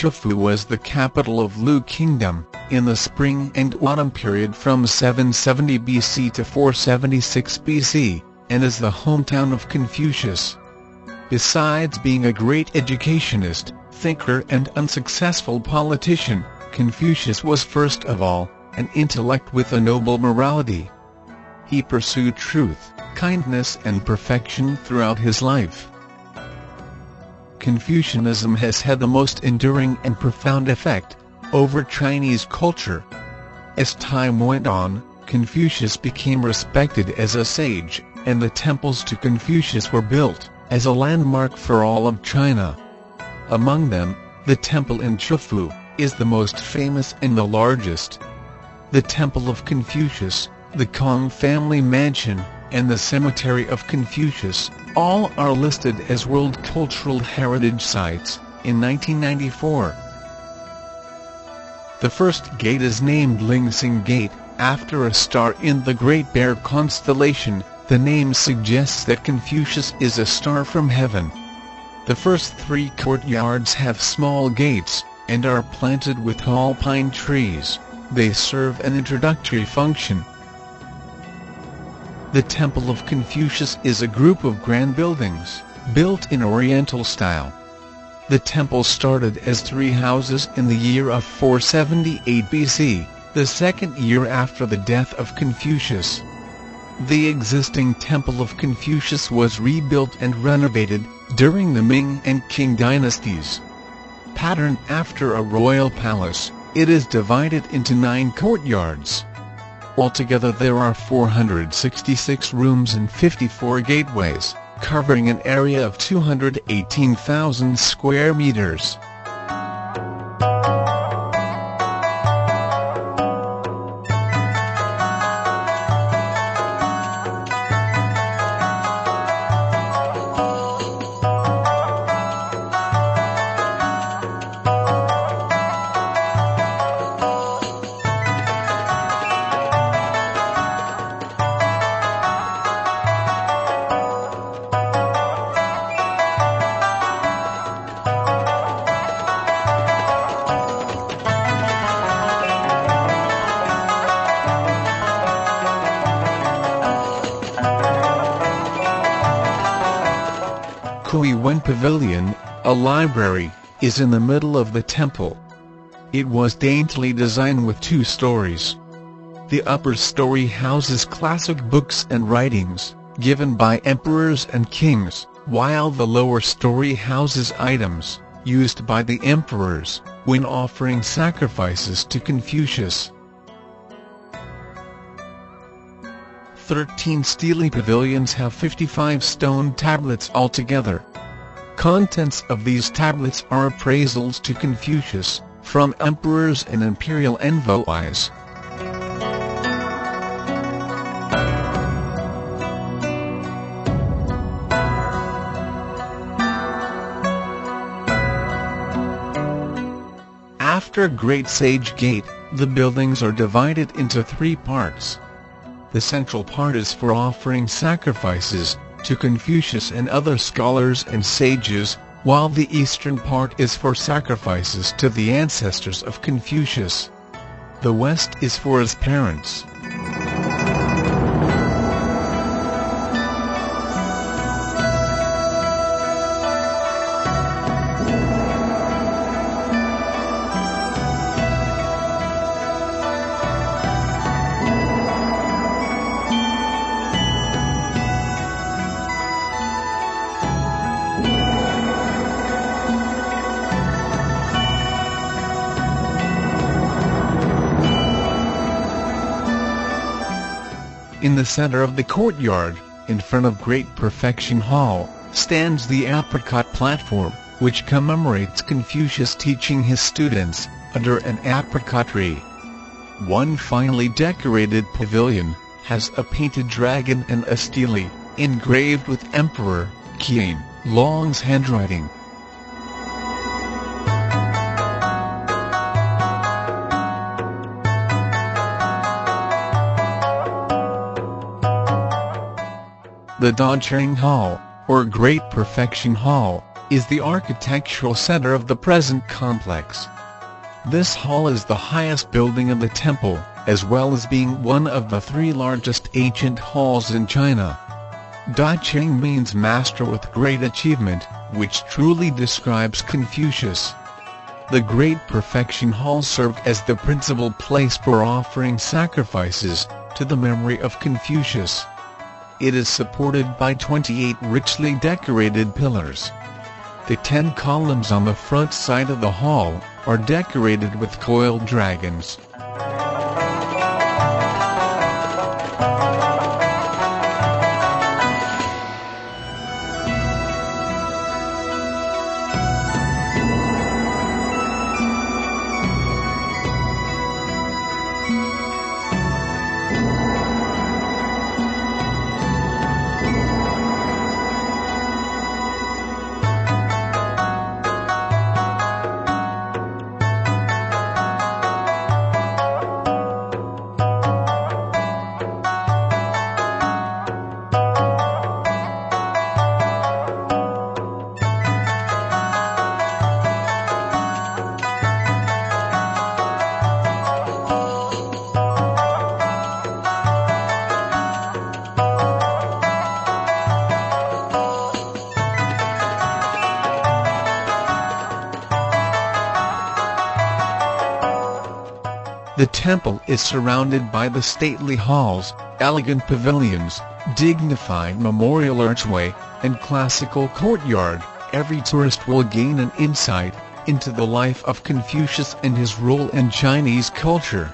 Qufu was the capital of Lu Kingdom, in the spring and autumn period from 770 BC to 476 BC, and is the hometown of Confucius. Besides being a great educationist, thinker and unsuccessful politician, Confucius was first of all, an intellect with a noble morality. He pursued truth, kindness and perfection throughout his life. Confucianism has had the most enduring and profound effect over Chinese culture. As time went on, Confucius became respected as a sage, and the temples to Confucius were built, as a landmark for all of China. Among them, the temple in Qufu is the most famous and the largest. The Temple of Confucius, the Kong family mansion, and the Cemetery of Confucius, all are listed as World Cultural Heritage Sites, in 1994. The first gate is named Lingxing Gate, after a star in the Great Bear constellation. The name suggests that Confucius is a star from heaven. The first three courtyards have small gates, and are planted with tall pine trees. They serve an introductory function. The Temple of Confucius is a group of grand buildings, built in Oriental style. The temple started as 3 houses in the year of 478 BC, the second year after the death of Confucius. The existing Temple of Confucius was rebuilt and renovated during the Ming and Qing dynasties. Patterned after a royal palace, it is divided into 9 courtyards. Altogether there are 466 rooms and 54 gateways, covering an area of 218,000 square meters. Kuiwen Pavilion, a library, is in the middle of the temple. It was daintily designed with 2 stories. The upper story houses classic books and writings, given by emperors and kings, while the lower story houses items, used by the emperors, when offering sacrifices to Confucius. 13 Stele pavilions have 55 stone tablets altogether. Contents of these tablets are appraisals to Confucius, from emperors and imperial envoys. After Great Sage Gate, the buildings are divided into 3 parts. The central part is for offering sacrifices to Confucius and other scholars and sages, while the eastern part is for sacrifices to the ancestors of Confucius. The west is for his parents. In the center of the courtyard, in front of Great Perfection Hall, stands the Apricot Platform, which commemorates Confucius teaching his students, under an apricot tree. One finely decorated pavilion has a painted dragon and a stele, engraved with Emperor Kuiwen Long's handwriting. The Dongcheng Hall, or Great Perfection Hall, is the architectural center of the present complex. This hall is the highest building of the temple, as well as being one of the 3 largest ancient halls in China. Da Cheng means master with great achievement, which truly describes Confucius. The Great Perfection Hall served as the principal place for offering sacrifices to the memory of Confucius. It is supported by 28 richly decorated pillars. The 10 columns on the front side of the hall are decorated with coiled dragons. The temple is surrounded by the stately halls, elegant pavilions, dignified memorial archway, and classical courtyard. Every tourist will gain an insight into the life of Confucius and his role in Chinese culture.